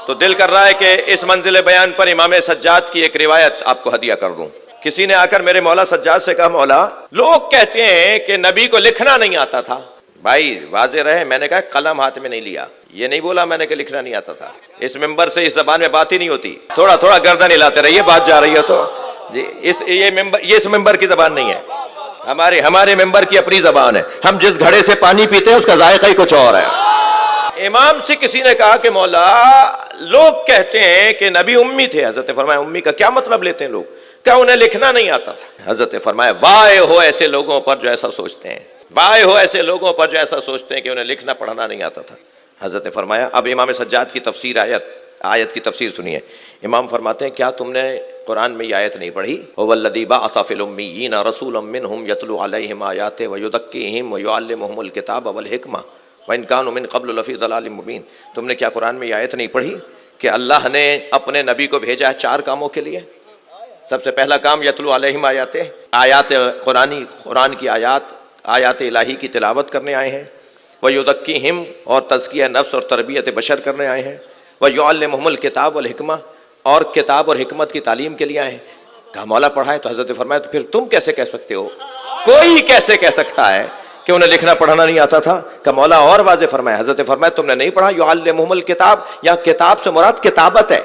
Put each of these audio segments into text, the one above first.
تو دل کر رہا ہے کہ اس منزل بیان پر امام سجاد کی ایک روایت آپ کو ہدیہ کر دوں۔ کسی نے آ کر میرے مولا سجاد سے کہا، مولا لوگ کہتے ہیں کہ نبی کو لکھنا نہیں آتا تھا۔ بھائی واضح رہے، میں نے کہا قلم ہاتھ میں نہیں لیا، یہ نہیں بولا میں نے کہ لکھنا نہیں آتا تھا۔ اس ممبر سے اس زبان میں بات ہی نہیں ہوتی، تھوڑا تھوڑا گردن ہلاتے رہیے، بات جا رہی ہے تو جی یہ اس ممبر کی زبان نہیں ہے، ہمارے ممبر کی اپنی زبان ہے۔ ہم جس گھڑے سے پانی پیتے ہیں اس کا ذائقہ ہی کچھ اور ہے۔ امام سے کسی نے کہا کہ مولا لوگ کہتے ہیں کہ نبی امی تھے۔ حضرت فرمایا امی کا کیا مطلب لیتے ہیں لوگ؟ کیا انہیں لکھنا نہیں آتا تھا؟ حضرت فرمایا وائے ہو ایسے لوگوں پر جو ایسا سوچتے ہیں، وائے ہو ایسے لوگوں پر جو ایسا سوچتے ہیں کہ انہیں لکھنا پڑھنا نہیں آتا تھا۔ حضرت فرمایا اب امام سجاد کی تفسیر آیت کی تفسیر سنیے۔ امام فرماتے ہیں کیا تم نے قرآن میں یہ آیت نہیں پڑھی؟ هو الذی بعث فی الامیین رسولا منہم یتلو علیہم آیاتہ ویزکیہم ویعلمہم الکتاب والحکمہ وَإِن كَانُوا مِن قَبْلُ لَفِي ضَلَالٍ مُبِينٍ۔ تم نے کیا قرآن میں یہ آیت نہیں پڑھی کہ اللہ نے اپنے نبی کو بھیجا ہے 4 کاموں کے لیے؟ سب سے پہلا کام یتلو علیہم آیات قرآن کی آیات الہی کی تلاوت کرنے آئے ہیں، وَيُزَكِّيهِمْ اور تزکیہ نفس اور تربیت بشر کرنے آئے ہیں، وَيُعَلِّمُهُمُ الْكِتَابَ وَالْحِکْمَةَ اور کتاب اور حکمت کی تعلیم کے لیے آئے ہیں۔ کہا مولا پڑھا ہے؟ تو حضرت فرمایا تو پھر تم کیسے کہہ سکتے ہو؟ کوئی کیسے کہہ سکتا ہے کہ انہیں لکھنا پڑھنا نہیں آتا تھا؟ کہ مولا اور واضح فرمایا۔ حضرت فرمایا تم نے نہیں پڑھا یعلمہم الکتاب، یا کتاب سے مراد کتابت ہے،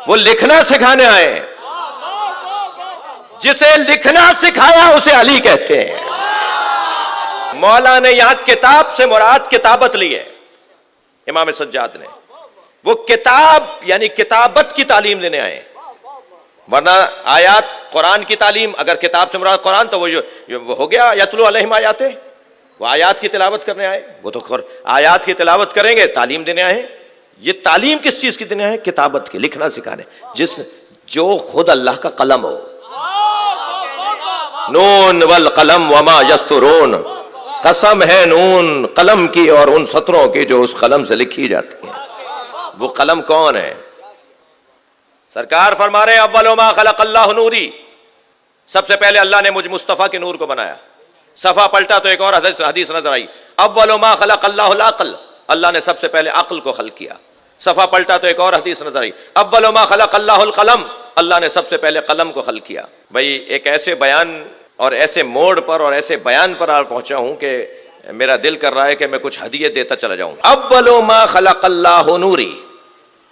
وہ لکھنا سکھانے آئے ہیں۔ جسے لکھنا سکھایا اسے علی کہتے ہیں۔ مولا نے یہاں کتاب سے مراد کتابت لی ہے، امام سجاد نے، وہ کتاب یعنی کتابت کی تعلیم دینے آئے ہیں۔ ورنہ آیات قرآن کی تعلیم، اگر کتاب سے مراد قرآن تو وہ ہو گیا یتلو علیہم آیاتہ، وہ آیات کی تلاوت کرنے آئے، وہ تو آیات کی تلاوت کریں گے، تعلیم دینے آئے ہیں۔ یہ تعلیم کس چیز کی دینے آئے؟ کتابت کی، لکھنا سکھانے، جو خود اللہ کا قلم ہو۔ نون والقلم وما یسطرون، قسم ہے نون قلم کی اور ان سطروں کی جو اس قلم سے لکھی جاتی ہیں۔ وہ قلم کون ہے؟ سرکار فرما رہے ہیں اول ما خلق اللہ نوری، سب سے پہلے اللہ نے مجھ مصطفیٰ کے نور کو بنایا۔ صفحہ پلٹا تو ایک اور حدیث نظر آئی، اول ما خلق اللہ العقل، اللہ نے سب سے پہلے عقل کو خلق کیا۔ صفحہ پلٹا تو ایک اور حدیث نظر آئی، اول ما خلق اللہ القلم، اللہ نے سب سے پہلے قلم کو خلق کیا۔ بھئی ایک ایسے بیان اور ایسے موڑ پر اور ایسے بیان پر آ پہنچا ہوں کہ میرا دل کر رہا ہے کہ میں کچھ ہدیے دیتا چلا جاؤں۔ اول ما خلق اللہ نوری،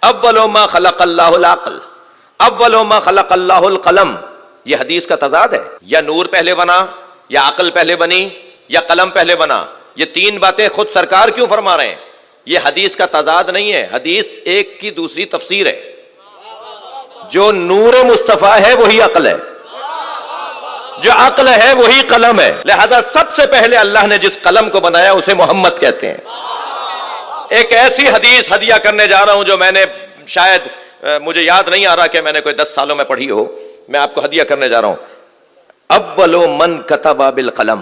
اول ما خلق اللہ العقل، اول ما خلق اللہ القلم، یہ حدیث کا تضاد ہے۔ یا نور پہلے بنا، یا عقل پہلے بنی، یا قلم پہلے بنا۔ یہ 3 باتیں خود سرکار کیوں فرما رہے ہیں؟ یہ حدیث کا تضاد نہیں ہے، حدیث ایک کی دوسری تفسیر ہے۔ جو نور مصطفیٰ ہے وہی عقل ہے، جو عقل ہے وہی قلم ہے۔ لہذا سب سے پہلے اللہ نے جس قلم کو بنایا اسے محمد کہتے ہیں۔ ایک ایسی حدیث ہدیہ کرنے جا رہا ہوں جو میں نے شاید مجھے یاد نہیں آ رہا کہ میں نے کوئی 10 سالوں میں پڑھی ہو، میں آپ کو ہدیہ کرنے جا رہا ہوں۔ اول من کتب بالقلم،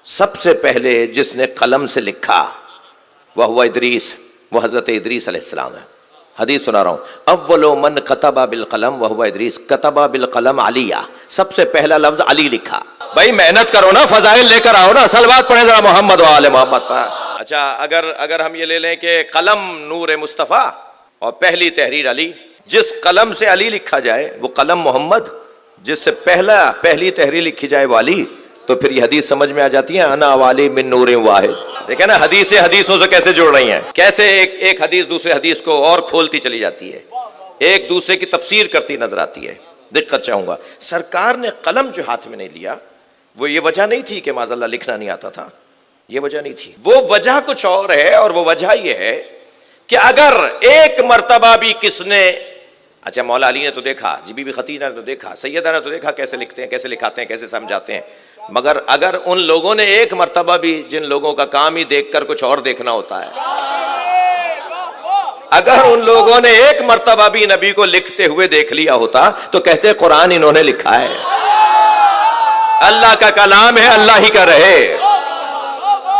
سب سے پہلے جس نے قلم سے لکھا، وہ ادریس، وہ حضرت ادریس علیہ السلام ہے۔ حدیث سنا رہا ہوں، اول من کتب بالقلم وهو ادریس کتب بالقلم علیہ، سب سے پہلا لفظ علی لکھا۔ بھائی محنت کرو نا، فضائل لے کر آؤ نا، صلوات پڑھیں ذرا محمد و آل محمد پر۔ اچھا اگر ہم یہ لے لیں کہ قلم نور مصطفیٰ اور پہلی تحریر علی، جس قلم سے علی لکھا جائے وہ قلم محمد، جس سے پہلی تحریر لکھی جائے وہ علی، تو پھر یہ حدیث سمجھ میں آ جاتی ہے، انا والی من نور واحد۔ دیکھیں نا حدیثوں سے کیسے جڑ رہی ہیں، کیسے ایک حدیث دوسرے حدیث کو اور کھولتی چلی جاتی ہے، ایک دوسرے کی تفسیر کرتی نظر آتی ہے۔ دقت چاہوں گا، سرکار نے قلم جو ہاتھ میں نہیں لیا، وہ یہ وجہ نہیں تھی کہ معاذ اللہ لکھنا نہیں آتا تھا، یہ وجہ نہیں تھی، وہ وجہ کچھ اور ہے، اور وہ وجہ یہ ہے کہ اگر ایک مرتبہ بھی کس نے، اچھا مولا علی نے تو دیکھا، بی بی خدیجہ نے تو دیکھا، سیدہ نے تو دیکھا کیسے لکھتے ہیں، کیسے لکھاتے ہیں، کیسے سمجھاتے ہیں، مگر اگر ان لوگوں نے ایک مرتبہ بھی، جن لوگوں کا کام ہی دیکھ کر کچھ اور دیکھنا ہوتا ہے، اگر ان لوگوں نے ایک مرتبہ بھی نبی کو لکھتے ہوئے دیکھ لیا ہوتا تو کہتے قرآن انہوں نے لکھا ہے، اللہ کا کلام ہے، اللہ ہی کا رہے،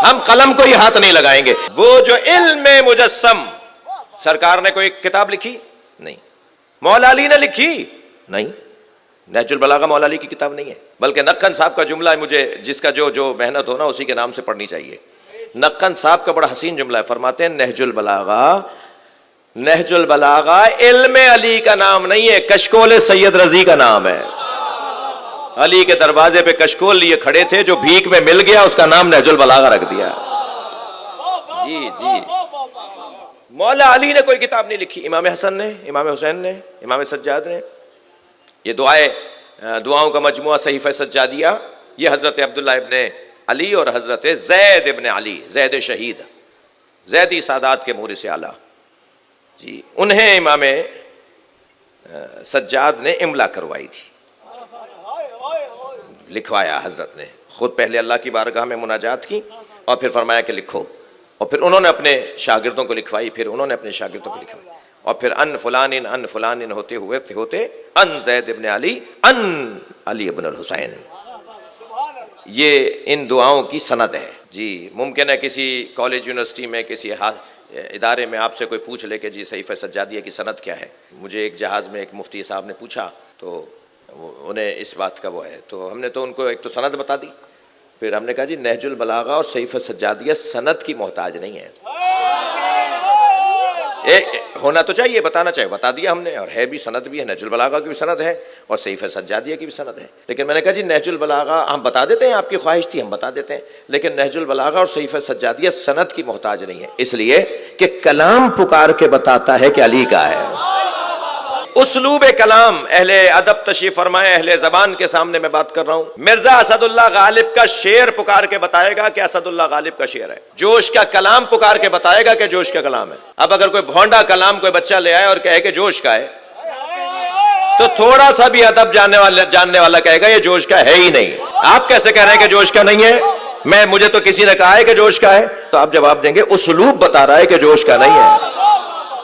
ہم قلم کو ہی ہاتھ نہیں لگائیں گے۔ وہ جو علم مجسم، سرکار نے کوئی کتاب لکھی نہیں، مولا علی نے لکھی نہیں، نہج البلاغہ مولا علی کی کتاب نہیں ہے، بلکہ نقن صاحب کا جملہ ہے، مجھے جس کا جو محنت ہو نا اسی کے نام سے پڑھنی چاہیے۔ نقن صاحب کا بڑا حسین جملہ ہے، فرماتے ہیں نہج البلاغہ نہج البلاغہ علم علی کا نام نہیں ہے، کشکول سید رضی کا نام ہے۔ علی کے دروازے پہ کشکول لیے کھڑے تھے، جو بھیک میں مل گیا اس کا نام نہج البلاغہ رکھ دیا۔ جی جی، مولا علی نے کوئی کتاب نہیں لکھی، امام حسن نے، امام حسین نے، امام سجاد نے۔ یہ دعاؤں کا مجموعہ صحیفہ سجادیہ، یہ حضرت عبداللہ ابن علی اور حضرت زید ابن علی، زید شہید، زیدی سادات کے مورث اعلیٰ، جی انہیں امام سجاد نے املا کروائی تھی، لکھوایا حضرت نے خود، پہلے اللہ کی بارگاہ میں مناجات کی اور پھر فرمایا کہ لکھو، اور پھر انہوں نے اپنے شاگردوں کو لکھوائی، پھر انہوں نے اپنے شاگردوں کو لکھوائی، اور پھر ان فلان ہوتے ہوتے ان زید ابن علی، ان علی ابن الحسین۔ یہ ان دعاؤں کی سند ہے۔ جی ممکن ہے کسی کالج یونیورسٹی میں، کسی ادارے میں آپ سے کوئی پوچھ لے کہ جی صحیفہ سجادیہ کی سند کیا ہے۔ مجھے ایک جہاز میں ایک مفتی صاحب نے پوچھا، تو انہیں اس بات کا وہ ہے، تو ہم نے تو ان کو ایک تو سند بتا دی، پھر ہم نے کہا جی نہج البلاغہ اور صحیفہ سجادیہ سند کی محتاج نہیں ہے، ہونا تو چاہیے، بتانا چاہیے، بتا دیا ہم نے، اور ہے بھی، سند بھی ہے، نہج البلاغہ کی بھی سند ہے اور صحیفہ سجادیہ کی بھی سند ہے۔ لیکن میں نے کہا جی نہج البلاغہ ہم بتا دیتے ہیں، آپ کی خواہش تھی ہم بتا دیتے ہیں، لیکن نہج البلاغہ اور صحیفہ سجادیہ سند کی محتاج نہیں ہے، اس لیے کہ کلام پکار کے بتاتا ہے کہ علی کا ہے۔ اسلوب کلام، اہل ادب تشریف فرمائے، اہل زبان کے سامنے میں بات کر رہا ہوں۔ مرزا اسد اللہ غالب کا شعر پکار کے بتائے گا کہ اسد اللہ غالب کا شعر ہے، جوش کا کلام پکار کے بتائے گا کہ جوش کا کلام ہے۔ اب اگر کوئی بھونڈا کلام کوئی بچہ لے آئے اور کہے کہ جوش کا ہے، تو تھوڑا سا بھی ادب جاننے والا کہے گا یہ جوش کا ہے ہی نہیں۔ آپ کیسے کہہ رہے ہیں کہ جوش کا نہیں ہے؟ مجھے تو کسی نے کہا ہے کہ جوش کا ہے، تو آپ جواب دیں گے اسلوب بتا رہا ہے کہ جوش کا نہیں ہے۔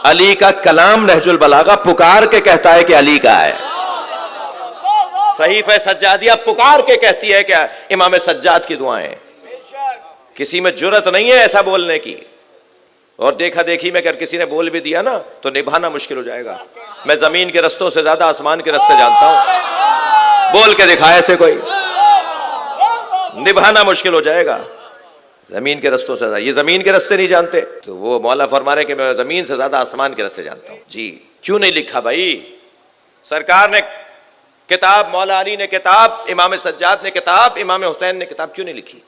علی کا کلام نہج البلاغہ پکار کے کہتا ہے کہ علی کا ہے، صحیفہ سجادیہ پکار کے کہتی ہے کہ امام سجاد کی دعائیں، کسی میں جرت نہیں ہے ایسا بولنے کی، اور دیکھا دیکھی میں اگر کسی نے بول بھی دیا نا تو نبھانا مشکل ہو جائے گا۔ میں زمین کے رستوں سے زیادہ آسمان کے رستے جانتا ہوں، بول کے دکھائے سے کوئی، نبھانا مشکل ہو جائے گا زمین کے رستوں سے زیادہ۔ یہ زمین کے رستے نہیں جانتے، تو وہ مولا فرما رہے کہ میں زمین سے زیادہ آسمان کے رستے جانتا ہوں۔ جی کیوں نہیں لکھا بھائی؟ سرکار نے کتاب، مولا علی نے کتاب، امام سجاد نے کتاب، امام حسین نے کتاب کیوں نہیں لکھی؟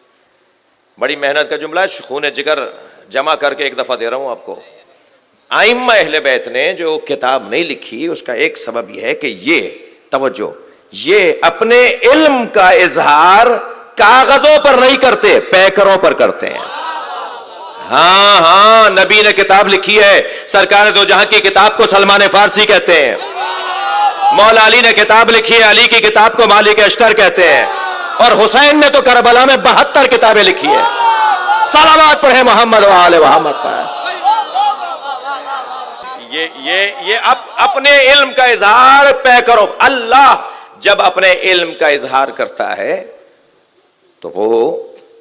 بڑی محنت کا جملہ ہے، خون جگر جمع کر کے ایک دفعہ دے رہا ہوں آپ کو۔ ائمہ اہل بیت نے جو کتاب نہیں لکھی اس کا ایک سبب یہ ہے کہ یہ توجہ، یہ اپنے علم کا اظہار کاغذوں پر نہیں کرتے، پیکروں پر کرتے ہیں۔ ہاں نبی نے کتاب لکھی ہے، سرکار دو جہاں کی کتاب کو سلمان فارسی کہتے ہیں، مولا علی نے کتاب لکھی ہے، علی کی کتاب کو مالک اشتر کہتے ہیں، اور حسین نے تو کربلا میں 72 کتابیں لکھی ہے۔ صلوات پڑھے محمد و آل محمد پر۔ یہ اپنے علم کا اظہار پیکروں، اللہ جب اپنے علم کا اظہار کرتا ہے تو وہ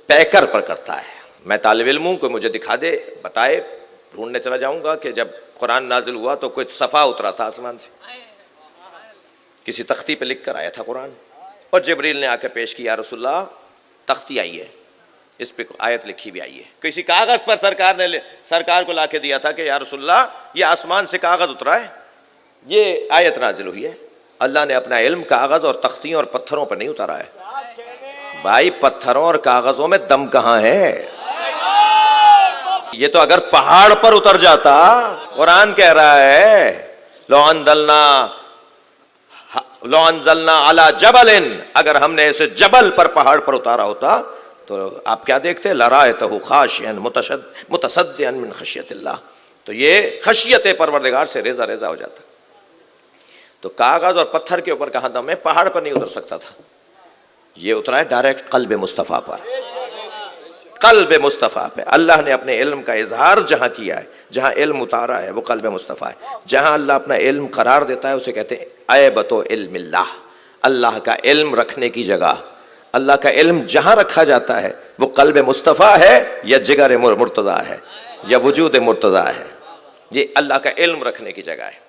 پیکر پر کرتا ہے۔ میں طالب علم ہوں، کوئی مجھے دکھا دے، بتائے، ڈھونڈنے چلا جاؤں گا کہ جب قرآن نازل ہوا تو کچھ صفحہ اترا تھا آسمان سے، کسی تختی پہ لکھ کر آیا تھا قرآن، اور جبریل نے آ کے پیش کیا، رسول اللہ تختی آئی ہے، اس پہ آیت لکھی بھی آئی ہے۔ کسی کاغذ پر سرکار کو لا کے دیا تھا کہ یا رسول اللہ یہ آسمان سے کاغذ اترا ہے، یہ آیت نازل ہوئی ہے۔ اللہ نے اپنا علم کاغذ اور تختیوں اور پتھروں پر نہیں اتارا ہے۔ بھائی پتھروں اور کاغذوں میں دم کہاں ہے؟ یہ تو اگر پہاڑ پر اتر جاتا، قرآن کہہ رہا ہے لو انزلنا علی جبل، اگر ہم نے اسے جبل پر، پہاڑ پر اتارا ہوتا تو آپ کیا دیکھتے؟ لرأیتہ خاشعا متصدعا من خشیۃ اللہ، تو یہ خشیت پروردگار سے ریزہ ریزہ ہو جاتا۔ تو کاغذ اور پتھر کے اوپر کہاں دم ہے؟ پہاڑ پر نہیں اتر سکتا تھا، یہ اترا ہے ڈائریکٹ قلب مصطفیٰ پر، قلب مصطفیٰ پہ۔ اللہ نے اپنے علم کا اظہار جہاں کیا ہے، جہاں علم اتارا ہے وہ قلب مصطفیٰ ہے۔ جہاں اللہ اپنا علم قرار دیتا ہے اسے کہتے ہیں عیبۃ علم اللہ، اللہ کا علم رکھنے کی جگہ۔ اللہ کا علم جہاں رکھا جاتا ہے وہ قلب مصطفیٰ ہے یا جگر مرتضیٰ ہے یا وجود مرتضیٰ ہے، یہ اللہ کا علم رکھنے کی جگہ ہے۔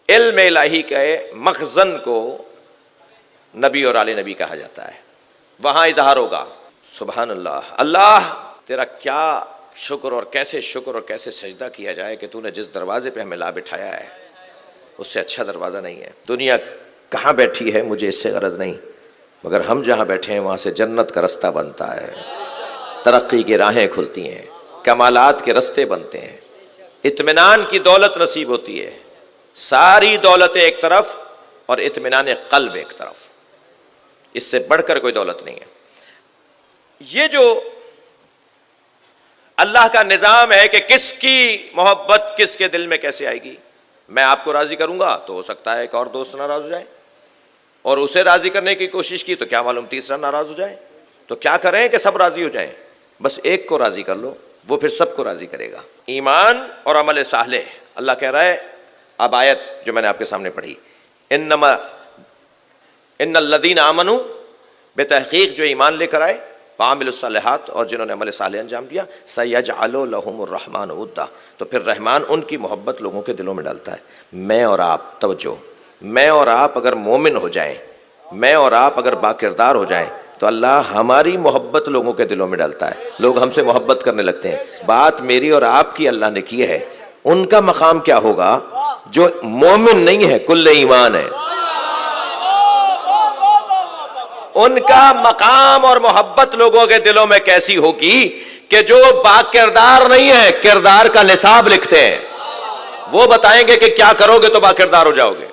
علم الہی کے مخزن کو نبی اور آل نبی کہا جاتا ہے، وہاں اظہار ہوگا۔ سبحان اللہ، اللہ تیرا کیا شکر اور کیسے سجدہ کیا جائے کہ تو نے جس دروازے پہ ہمیں لا بٹھایا ہے اس سے اچھا دروازہ نہیں ہے. دنیا کہاں بیٹھی ہے مجھے اس سے غرض نہیں، مگر ہم جہاں بیٹھے ہیں وہاں سے جنت کا رستہ بنتا ہے، ترقی کی راہیں کھلتی ہیں، کمالات کے رستے بنتے ہیں، اطمینان کی دولت نصیب ہوتی ہے. ساری دولتیں ایک طرف اور اطمینان قلب ایک طرف، اس سے بڑھ کر کوئی دولت نہیں ہے. یہ جو اللہ کا نظام ہے کہ کس کی محبت کس کے دل میں کیسے آئے گی. میں آپ کو راضی کروں گا تو ہو سکتا ہے ایک اور دوست ناراض ہو جائے، اور اسے راضی کرنے کی کوشش کی تو کیا معلوم تیسرا ناراض ہو جائے. تو کیا کریں کہ سب راضی ہو جائیں؟ بس ایک کو راضی کر لو، وہ پھر سب کو راضی کرے گا. ایمان اور عمل صالح. اللہ کہہ رہا ہے، اب آیت جو میں نے آپ کے سامنے پڑھی، ان الذین آمنوا، بے تحقیق جو ایمان لے کر آئے، وعملوا الصالحات، اور جنہوں نے عمل صالح انجام دیا، سیجعل لهم الرحمن ودا، تو پھر رحمان ان کی محبت لوگوں کے دلوں میں ڈالتا ہے. میں اور آپ، توجہ، میں اور آپ اگر مومن ہو جائیں، میں اور آپ اگر باکردار ہو جائیں تو اللہ ہماری محبت لوگوں کے دلوں میں ڈالتا ہے، لوگ ہم سے محبت کرنے لگتے ہیں. بات میری اور آپ کی اللہ نے کی ہے، ان کا مقام کیا ہوگا جو مومن نہیں ہے، کل ایمان ہے، ان کا مقام اور محبت لوگوں کے دلوں میں کیسی ہوگی کہ جو باکردار نہیں ہے، کردار کا نصاب لکھتے ہیں، وہ بتائیں گے کہ کیا کرو گے تو باکردار ہو جاؤ گے.